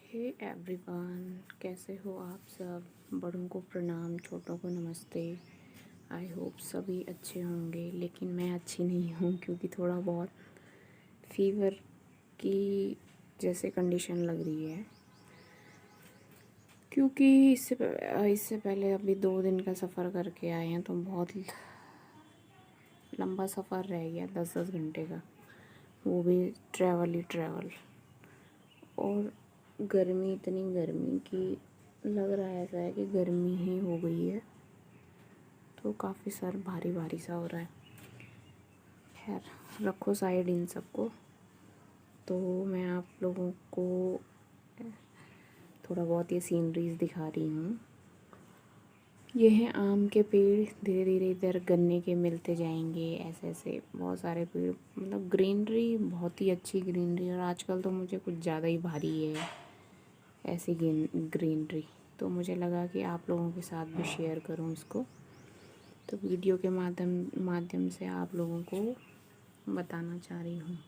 Hey everyone, कैसे हो आप सब। बड़ों को प्रणाम, छोटों को नमस्ते। आई होप सभी अच्छे होंगे, लेकिन मैं अच्छी नहीं हूँ क्योंकि थोड़ा बहुत फीवर की जैसे कंडीशन लग रही है। क्योंकि इससे पहले अभी 2 दिन का सफ़र करके आए हैं, तो बहुत लंबा सफ़र रह गया, 10-10 घंटे का, वो भी ट्रैवल ही ट्रैवल। और गर्मी, इतनी गर्मी की लग रहा है ऐसा है कि गर्मी ही हो गई है, तो काफ़ी सर भारी भारी सा हो रहा है। खैर रखो साइड इन सबको। तो मैं आप लोगों को थोड़ा बहुत ये सीनरीज दिखा रही हूँ। ये हैं आम के पेड़, धीरे धीरे इधर गन्ने के मिलते जाएंगे, ऐसे ऐसे बहुत सारे पेड़, मतलब ग्रीनरी, बहुत ही अच्छी ग्रीनरी। और आजकल तो मुझे कुछ ज़्यादा ही भारी है ऐसी ग्रीनरी, तो मुझे लगा कि आप लोगों के साथ भी शेयर करूं इसको। तो वीडियो के माध्यम से आप लोगों को बताना चाह रही हूँ।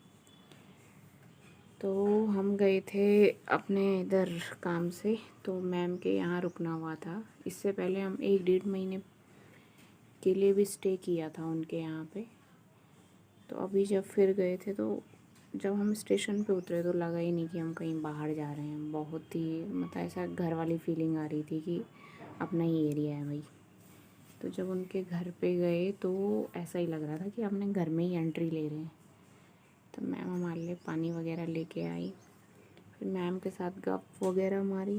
तो हम गए थे अपने इधर काम से, तो मैम के यहाँ रुकना हुआ था। इससे पहले हम 1-1.5 महीने के लिए भी स्टे किया था उनके यहाँ पे। तो अभी जब फिर गए थे, तो जब हम स्टेशन पे उतरे तो लगा ही नहीं कि हम कहीं बाहर जा रहे हैं। बहुत ही मतलब ऐसा घर वाली फीलिंग आ रही थी कि अपना ही एरिया है भाई। तो जब उनके घर पे गए तो ऐसा ही लग रहा था कि अपने घर में ही एंट्री ले रहे हैं। तो मैम हमारे लिए पानी वगैरह लेके आई, फिर मैम के साथ गप वगैरह मारी।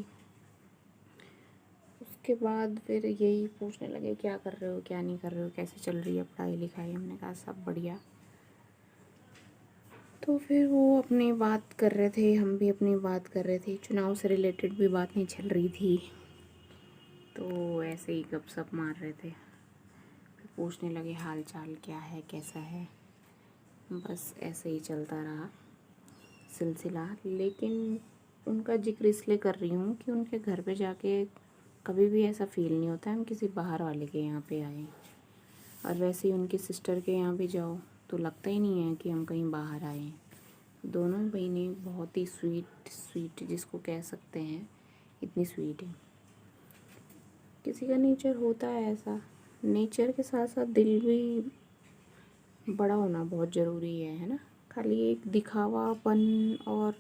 उसके बाद फिर यही पूछने लगे क्या कर रहे हो, क्या नहीं कर रहे हो, कैसे चल रही है पढ़ाई लिखाई। हमने कहा सब बढ़िया। तो फिर वो अपनी बात कर रहे थे, हम भी अपनी बात कर रहे थे। चुनाव से रिलेटेड भी बात नहीं चल रही थी, तो ऐसे ही गपशप मार रहे थे। फिर पूछने लगे हाल चाल क्या है, कैसा है। बस ऐसे ही चलता रहा सिलसिला। लेकिन उनका जिक्र इसलिए कर रही हूँ कि उनके घर पे जाके कभी भी ऐसा फ़ील नहीं होता है हम किसी बाहर वाले के यहाँ पे आए। और वैसे ही उनकी सिस्टर के यहाँ भी जाओ तो लगता ही नहीं है कि हम कहीं बाहर आए हैं। दोनों ही बहनें बहुत ही स्वीट जिसको कह सकते हैं, इतनी स्वीट है। किसी का नेचर होता है ऐसा, नेचर के साथ साथ दिल भी बड़ा होना बहुत ज़रूरी है ना। खाली एक दिखावापन और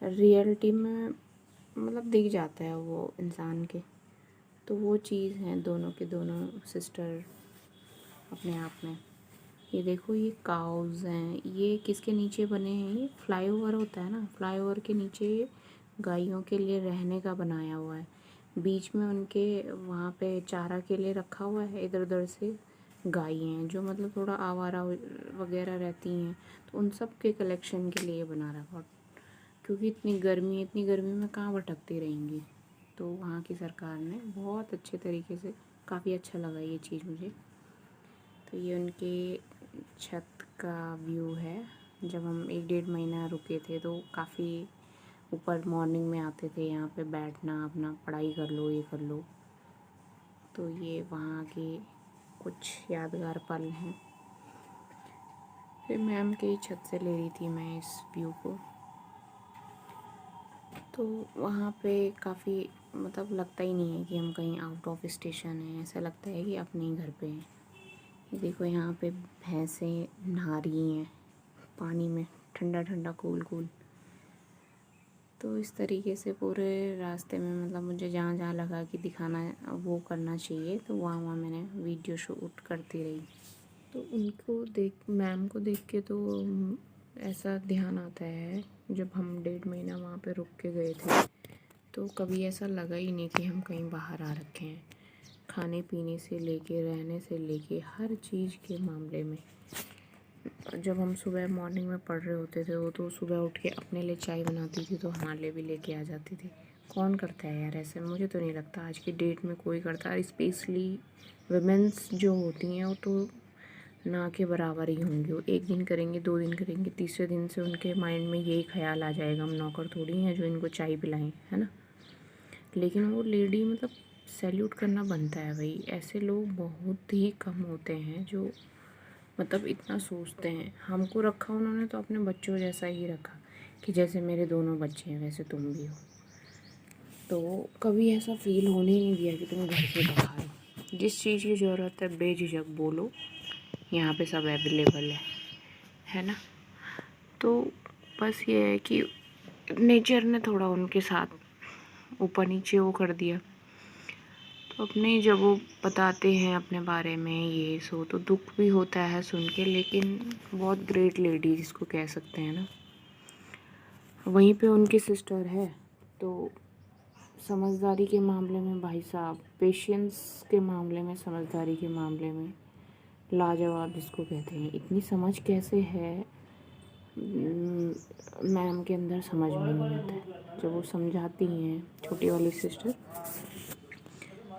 रियलिटी में मतलब दिख जाता है वो इंसान के। तो वो चीज़ है दोनों के दोनों सिस्टर अपने आप में। ये देखो, ये काउज़ हैं, ये किसके नीचे बने हैं। ये फ्लाईओवर होता है ना, फ्लाईओवर के नीचे गायों के लिए रहने का बनाया हुआ है। बीच में उनके वहाँ पे चारा के लिए रखा हुआ है। इधर उधर से गाय हैं जो मतलब थोड़ा आवारा वगैरह रहती हैं, तो उन सब के कलेक्शन के लिए बना रखा। क्योंकि इतनी गर्मी में कहाँ भटकती रहेंगी। तो वहाँ की सरकार ने बहुत अच्छे तरीके से, काफ़ी अच्छा लगा ये चीज़ मुझे। तो ये उनके छत का व्यू है। जब हम 1-1.5 महीना रुके थे तो काफ़ी ऊपर मॉर्निंग में आते थे यहाँ पे बैठना, अपना पढ़ाई कर लो, ये कर लो। तो ये वहाँ के कुछ यादगार पल हैं। फिर मैम की छत से ले रही थी मैं इस व्यू को। तो वहाँ पे काफ़ी मतलब लगता ही नहीं है कि हम कहीं आउट ऑफ स्टेशन हैं, ऐसा लगता है कि अपने ही घर पे हैं। ये देखो, यहाँ पे भैंसें नहा रही हैं पानी में, ठंडा ठंडा कूल कूल। तो इस तरीके से पूरे रास्ते में मतलब मुझे जहाँ जहाँ लगा कि दिखाना वो करना चाहिए, तो वहाँ वहाँ मैंने वीडियो शूट करती रही। तो उनको मैम को देख के तो ऐसा ध्यान आता है, जब हम 1.5 महीना वहाँ पे रुक के गए थे तो कभी ऐसा लगा ही नहीं कि हम कहीं बाहर आ रखे हैं। खाने पीने से लेके, रहने से लेके, हर चीज़ के मामले में। जब हम सुबह मॉर्निंग में पढ़ रहे होते थे, वो तो सुबह उठ के अपने लिए चाय बनाती थी, तो हमारे लिए भी लेके आ जाती थी। कौन करता है यार ऐसे, मुझे तो नहीं लगता आज की डेट में कोई करता है। स्पेशली वुमेंस जो होती हैं वो तो ना के बराबर ही होंगी। वो 1 दिन करेंगे, 2 दिन करेंगे, तीसरे दिन से उनके माइंड में यही ख्याल आ जाएगा हम नौकर थोड़ी हैं जो इनको चाय पिलाएं, है ना। लेकिन वो लेडी मतलब सैल्यूट करना बनता है भाई। ऐसे लोग बहुत ही कम होते हैं जो मतलब इतना सोचते हैं। हमको रखा उन्होंने तो अपने बच्चों जैसा ही रखा, कि जैसे मेरे दोनों बच्चे हैं वैसे तुम भी हो। तो कभी ऐसा फील होने ही नहीं दिया कि तुम घर से बाहर हो। जिस चीज़ की ज़रूरत है बेझिझक बोलो, यहाँ पे सब अवेलेबल है ना। तो बस ये है कि नेचर ने थोड़ा उनके साथ ऊपर नीचे वो कर दिया। तो अपने जब वो बताते हैं अपने बारे में ये सो, तो दुख भी होता है सुन के, लेकिन बहुत ग्रेट लेडी जिसको कह सकते हैं ना। वहीं पे उनकी सिस्टर है, तो समझदारी के मामले में भाई साहब, पेशेंस के मामले में, समझदारी के मामले में लाजवाब जिसको कहते हैं। इतनी समझ कैसे है मैम के अंदर, समझ में नहीं आता है। जब वो समझाती हैं छोटी वाली सिस्टर,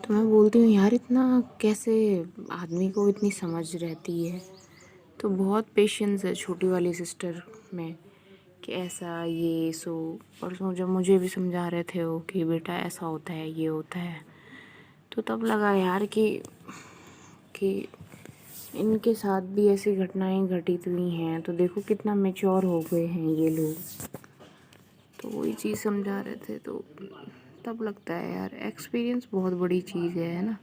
तो मैं बोलती हूँ यार इतना कैसे आदमी को इतनी समझ रहती है। तो बहुत पेशेंस है छोटी वाली सिस्टर में कि ऐसा ये सो। और जब मुझे भी समझा रहे थे वो कि बेटा ऐसा होता है, ये होता है, तो तब लगा यार कि इनके साथ भी ऐसी घटनाएं घटित हुई हैं। तो देखो कितना मैच्योर हो गए हैं ये लोग। तो वही चीज़ समझा रहे थे, तो तब लगता है यार एक्सपीरियंस बहुत बड़ी चीज़ है ना।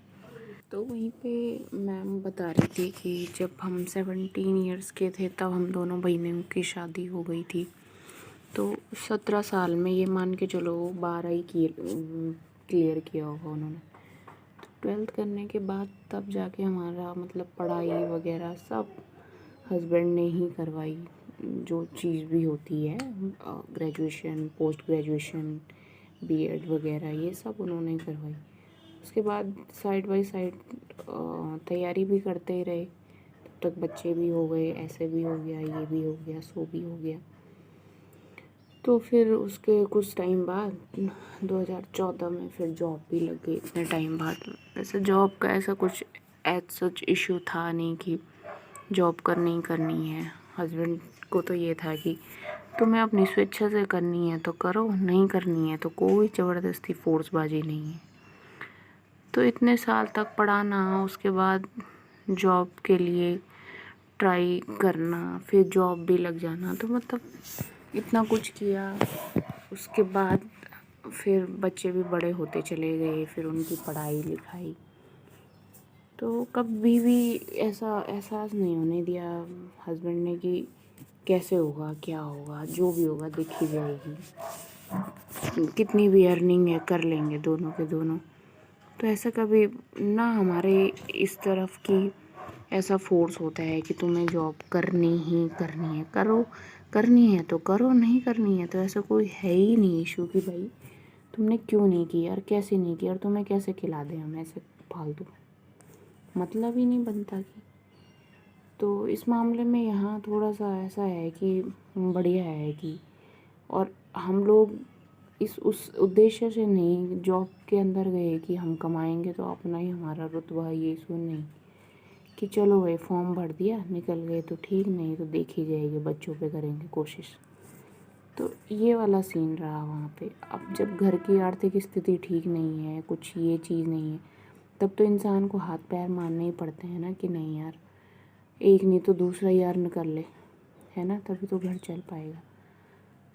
तो वहीं पे मैम बता रही थी कि जब हम 17 इयर्स के थे तब हम दोनों बहनों की शादी हो गई थी। तो 17 साल में ये मान के चलो 12 ही क्लियर किया होगा उन्होंने। तो 12th करने के बाद तब जाके हमारा मतलब पढ़ाई वगैरह सब हस्बैंड ने ही करवाई, जो चीज़ भी होती है, ग्रेजुएशन, पोस्ट ग्रेजुएशन, बीएड वगैरह ये सब उन्होंने करवाई। उसके बाद साइड बाय साइड तैयारी भी करते ही रहे। तब तक बच्चे भी हो गए, ऐसे भी हो गया, ये भी हो गया, सो भी हो गया। तो फिर उसके कुछ टाइम बाद 2014 में फिर जॉब भी लग गई। इतने टाइम बाद वैसे जॉब का ऐसा कुछ एज सच इशू था नहीं कि जॉब करनी ही करनी है। हस्बैंड को तो ये था कि तुम्हें अपनी स्वेच्छा से करनी है तो करो, नहीं करनी है तो कोई ज़बरदस्ती फोर्सबाजी नहीं है। तो इतने साल तक पढ़ाना, उसके बाद जॉब के लिए ट्राई करना, फिर जॉब भी लग जाना, तो मतलब इतना कुछ किया। उसके बाद फिर बच्चे भी बड़े होते चले गए, फिर उनकी पढ़ाई लिखाई। तो कभी भी ऐसा एहसास नहीं होने दिया हस्बैंड ने कि कैसे होगा, क्या होगा, जो भी होगा देखी जाएगी, कितनी भी अर्निंग है कर लेंगे दोनों के दोनों। तो ऐसा कभी ना हमारे इस तरफ की ऐसा फोर्स होता है कि तुम्हें जॉब करनी ही करनी है, करो, करनी है तो करो, नहीं करनी है तो ऐसा कोई है ही नहीं इशू कि भाई तुमने क्यों नहीं की और कैसे नहीं की और तुम्हें कैसे खिला दें हम, ऐसे फालतू मतलब ही नहीं बनता कि। तो इस मामले में यहाँ थोड़ा सा ऐसा है कि बढ़िया है कि, और हम लोग इस उस उद्देश्य से नहीं जॉब के अंदर गए कि हम कमाएंगे तो अपना ही हमारा रुतबा ये सो नहीं कि चलो भाई फॉर्म भर दिया निकल गए तो ठीक, नहीं तो देखी जाएगी, बच्चों पे करेंगे कोशिश। तो ये वाला सीन रहा वहाँ पे। अब जब घर की आर्थिक स्थिति ठीक नहीं है, कुछ ये चीज़ नहीं है, तब तो इंसान को हाथ पैर मारने ही पड़ते हैं ना कि नहीं यार, एक नहीं तो दूसरा ही अर्न कर ले, है ना, तभी तो घर चल पाएगा।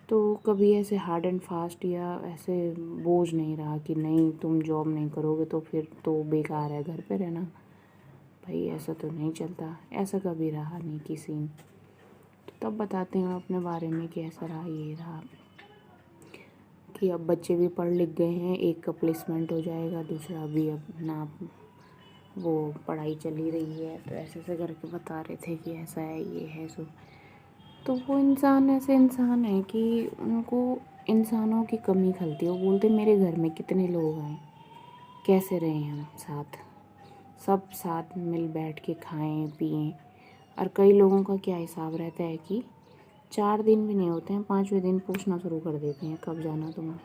तो कभी ऐसे हार्ड एंड फास्ट या ऐसे बोझ नहीं रहा कि नहीं तुम जॉब नहीं करोगे तो फिर तो बेकार है घर पे रहना, भाई ऐसा तो नहीं चलता, ऐसा कभी रहा नहीं कि सीन। तो तब बताते हैं अपने बारे में कि ऐसा रहा, ये रहा कि अब बच्चे भी पढ़ लिख गए हैं, एक का प्लेसमेंट हो जाएगा, दूसरा भी अब ना वो पढ़ाई चली रही है। तो ऐसे ऐसे करके बता रहे थे कि ऐसा है, ये है सो। तो वो इंसान ऐसे इंसान है कि उनको इंसानों की कमी खलती है। वो बोलते मेरे घर में कितने लोग आए, कैसे रहे हम साथ, सब साथ मिल बैठ के खाएं पिएं। और कई लोगों का क्या हिसाब रहता है कि 4 दिन भी नहीं होते हैं, 5वें दिन पूछना शुरू कर देते हैं कब जाना तुम्हें,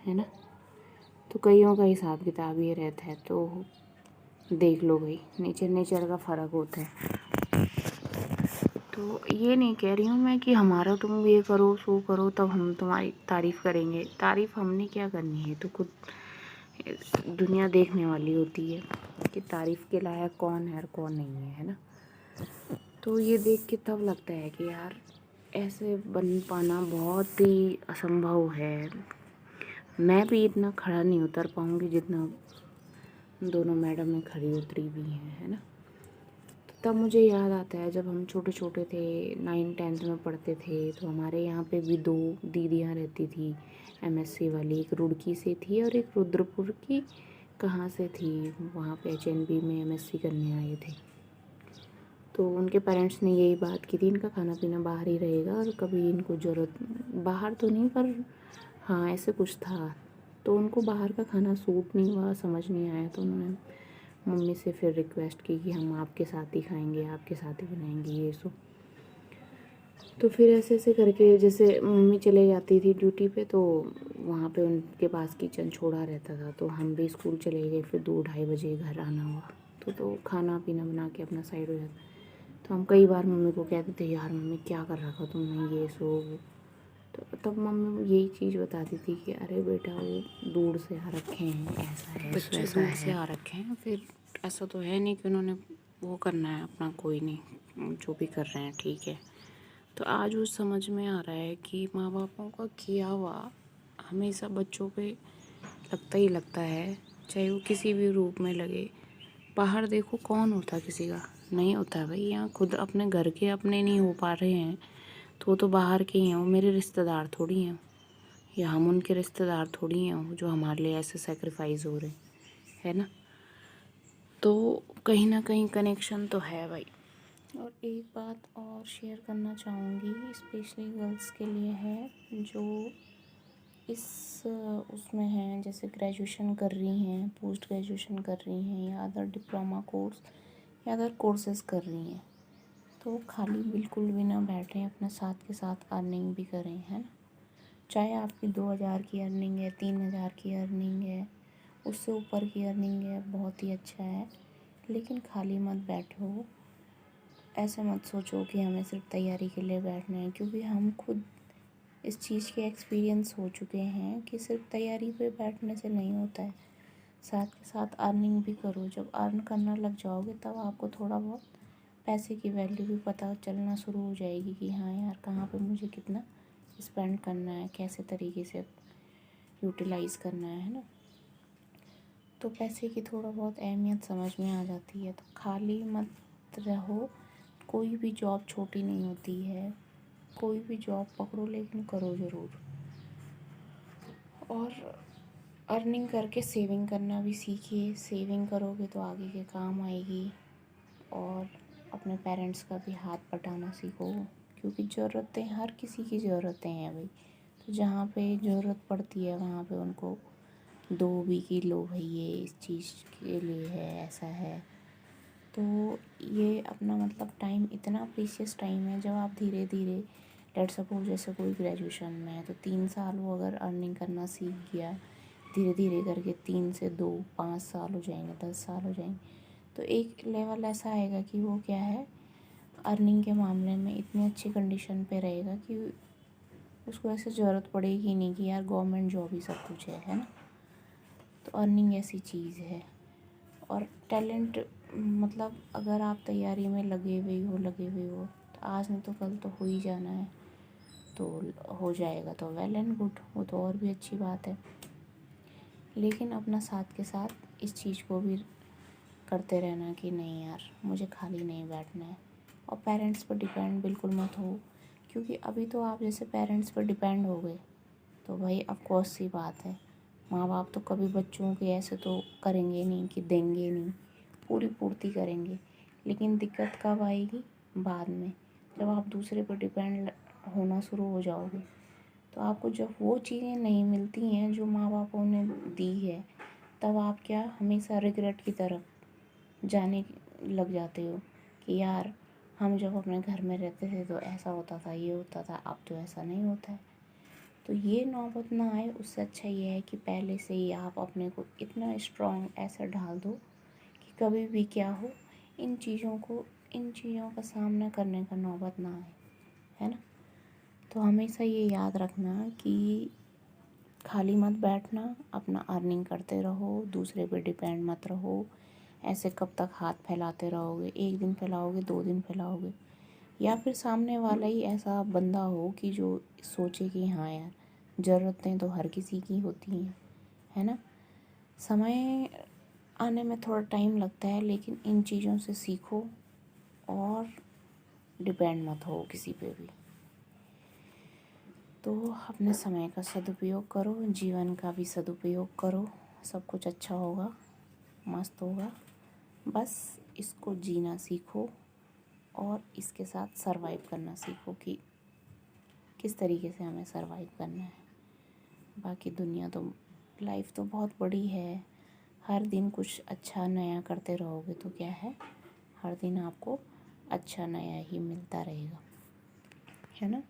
है ना। तो कईयों का हिसाब किताब ये रहता है। तो देख लो भाई, नेचर नेचर का फ़र्क होता है। तो ये नहीं कह रही हूँ मैं कि हमारा तुम ये करो सो करो तब हम तुम्हारी तारीफ़ करेंगे। तारीफ़ हमने क्या करनी है, तो खुद दुनिया देखने वाली होती है कि तारीफ़ के लायक कौन है और कौन नहीं है ना। तो ये देख के तब लगता है कि यार ऐसे बन पाना बहुत ही असंभव है। मैं भी इतना खड़ा नहीं उतर पाऊँगी जितना दोनों मैडम में खड़ी उतरी हुई हैं, है ना। तो तब मुझे याद आता है जब हम छोटे छोटे थे, 9th-10th में पढ़ते थे, तो हमारे यहाँ पे भी 2 दीदियाँ रहती थी एमएससी वाली। एक रुड़की से थी और एक रुद्रपुर की कहाँ से थी, वहाँ पे एचएनबी में एमएससी करने आए थे। तो उनके पेरेंट्स ने यही बात की थी, इनका खाना पीना बाहर ही रहेगा और कभी इनको ज़रूरत, बाहर तो नहीं पर हाँ ऐसे कुछ था। तो उनको बाहर का खाना सूट नहीं हुआ, समझ नहीं आया, तो उन्होंने मम्मी से फिर रिक्वेस्ट की कि हम आपके साथ ही खाएंगे, आपके साथ ही बनाएंगे ये सो। तो फिर ऐसे ऐसे करके जैसे मम्मी चले जाती थी ड्यूटी पे, तो वहाँ पे उनके पास किचन छोड़ा रहता था, तो हम भी स्कूल चले गए। फिर 2-2:30 बजे घर आना हुआ, तो खाना पीना बना के अपना साइड हो जाता। तो हम कई बार मम्मी को कहते थे, यार मम्मी क्या कर रखा तुमने, ये सो वो। तो तब मम्मी यही चीज़ बताती थी कि अरे बेटा वो दूर से आ रखे हैं, ऐसा है बच्चे वैसा दूर से है। आ रखे हैं, फिर ऐसा तो है नहीं कि उन्होंने वो करना है अपना, कोई नहीं, जो भी कर रहे हैं ठीक है। तो आज वो समझ में आ रहा है कि माँ बापों का किया हुआ हमेशा बच्चों पे लगता ही लगता है, चाहे वो किसी भी रूप में लगे। बाहर देखो कौन होता किसी का नहीं होता है भाई, यहाँ खुद अपने घर के अपने नहीं हो पा रहे हैं तो वो तो बाहर के ही हैं, वो मेरे रिश्तेदार थोड़ी हैं, या हम उनके रिश्तेदार थोड़ी हैं जो हमारे लिए ऐसे सेक्रीफाइस हो रहे हैं, है ना। तो कहीं ना कहीं कनेक्शन तो है भाई। और एक बात और शेयर करना चाहूँगी, स्पेशली गर्ल्स के लिए है जो इस उसमें हैं, जैसे ग्रेजुएशन कर रही हैं, पोस्ट ग्रेजुएशन कर रही हैं, या अदर डिप्लोमा कोर्स या अदर कोर्सेज़ कर रही हैं। तो खाली बिल्कुल भी ना बैठें, अपने साथ के साथ अर्निंग भी करें, है ना। चाहे आपकी 2,000 की अर्निंग है, 3,000 की अर्निंग है, उससे ऊपर की अर्निंग है, बहुत ही अच्छा है। लेकिन खाली मत बैठो, ऐसे मत सोचो कि हमें सिर्फ तैयारी के लिए बैठना है, क्योंकि हम खुद इस चीज़ के एक्सपीरियंस हो चुके हैं कि सिर्फ तैयारी पे बैठने से नहीं होता है, साथ के साथ अर्निंग भी करो। जब अर्न करना लग जाओगे तब आपको थोड़ा बहुत पैसे की वैल्यू भी पता चलना शुरू हो जाएगी कि हाँ यार कहाँ पे मुझे कितना स्पेंड करना है, कैसे तरीके से यूटिलाइज़ करना है ना। तो पैसे की थोड़ा बहुत अहमियत समझ में आ जाती है। तो खाली मत रहो, कोई भी जॉब छोटी नहीं होती है, कोई भी जॉब पकड़ो लेकिन करो ज़रूर। और अर्निंग करके सेविंग करना भी सीखिए, सेविंग करोगे तो आगे के काम आएगी। और अपने पेरेंट्स का भी हाथ बटाना सीखो, क्योंकि ज़रूरतें हर किसी की ज़रूरतें हैं भाई। तो जहाँ पे ज़रूरत पड़ती है वहाँ पे उनको दो भी कि लो भाई ये इस चीज़ के लिए है, ऐसा है। तो ये अपना मतलब टाइम इतना प्रीशियस टाइम है, जब आप धीरे धीरे, लेट सपोज जैसे कोई ग्रेजुएशन में है तो 3 साल वो अगर अर्निंग करना सीख गया, धीरे धीरे करके 3 से 2 5 साल हो जाएंगे, 10 साल हो जाएंगे, तो एक लेवल ऐसा आएगा कि वो क्या है, अर्निंग के मामले में इतनी अच्छी कंडीशन पे रहेगा कि उसको ऐसे ज़रूरत पड़ेगी नहीं कि यार गवर्नमेंट जॉब ही सब कुछ है ना। तो अर्निंग ऐसी चीज़ है। और टैलेंट मतलब अगर आप तैयारी में लगे हुए हो तो आज नहीं तो कल तो हो ही जाना है। तो हो जाएगा तो वेल एंड गुड, वो तो और भी अच्छी बात है। लेकिन अपना साथ के साथ इस चीज़ को भी करते रहना कि नहीं यार मुझे खाली नहीं बैठना है। और पेरेंट्स पर डिपेंड बिल्कुल मत हो, क्योंकि अभी तो आप जैसे पेरेंट्स पर डिपेंड हो गए तो भाई ऑफ कोर्स सी बात है, माँ बाप तो कभी बच्चों के ऐसे तो करेंगे नहीं कि देंगे नहीं, पूरी पूर्ति करेंगे। लेकिन दिक्कत कब आएगी, बाद में, जब आप दूसरे पर डिपेंड होना शुरू हो जाओगे। तो आपको जब वो चीज़ें नहीं मिलती हैं जो माँ बापों ने दी है, तब आप क्या हमेशा रिग्रेट की तरफ जाने लग जाते हो कि यार हम जब अपने घर में रहते थे तो ऐसा होता था, ये होता था, अब तो ऐसा नहीं होता है। तो ये नौबत ना आए, उससे अच्छा ये है कि पहले से ही आप अपने को इतना स्ट्रॉन्ग ऐसा ढाल दो कि कभी भी क्या हो, इन चीज़ों का सामना करने का नौबत ना आए, है ना। तो हमेशा ये याद रखना कि खाली मत बैठना, अपना अर्निंग करते रहो, दूसरे पे डिपेंड मत रहो। ऐसे कब तक हाथ फैलाते रहोगे, एक दिन फैलाओगे, 2 दिन फैलाओगे, या फिर सामने वाला ही ऐसा बंदा हो कि जो सोचे कि हाँ यार ज़रूरतें तो हर किसी की होती हैं, है ना। समय आने में थोड़ा टाइम लगता है, लेकिन इन चीज़ों से सीखो और डिपेंड मत हो किसी पे भी। तो अपने समय का सदुपयोग करो, जीवन का भी सदुपयोग करो, सब कुछ अच्छा होगा, मस्त होगा। बस इसको जीना सीखो और इसके साथ सरवाइव करना सीखो कि किस तरीके से हमें सरवाइव करना है। बाकी दुनिया तो, लाइफ तो बहुत बड़ी है, हर दिन कुछ अच्छा नया करते रहोगे तो क्या है, हर दिन आपको अच्छा नया ही मिलता रहेगा, है ना।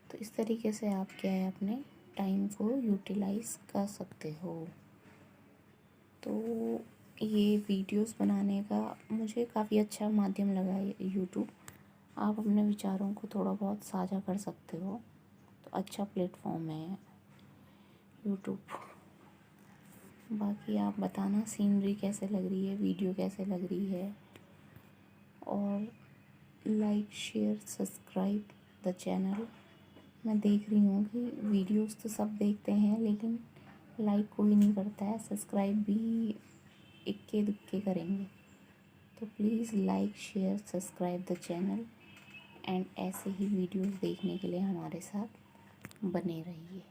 तो इस तरीके से आप क्या है, अपने टाइम को यूटिलाइज़ कर सकते हो। तो ये वीडियोस बनाने का मुझे काफ़ी अच्छा माध्यम लगा ये यूट्यूब। आप अपने विचारों को थोड़ा बहुत साझा कर सकते हो, तो अच्छा प्लेटफॉर्म है यूट्यूब। बाकी आप बताना सीनरी कैसे लग रही है, वीडियो कैसे लग रही है, और like share subscribe the channel. मैं देख रही हूँ कि वीडियोस तो सब देखते हैं, लेकिन लाइक कोई नहीं करता है, सब्सक्राइब भी इक्के दुक्के करेंगे। तो please like share subscribe the channel and ऐसे ही वीडियोस देखने के लिए हमारे साथ बने रहिए।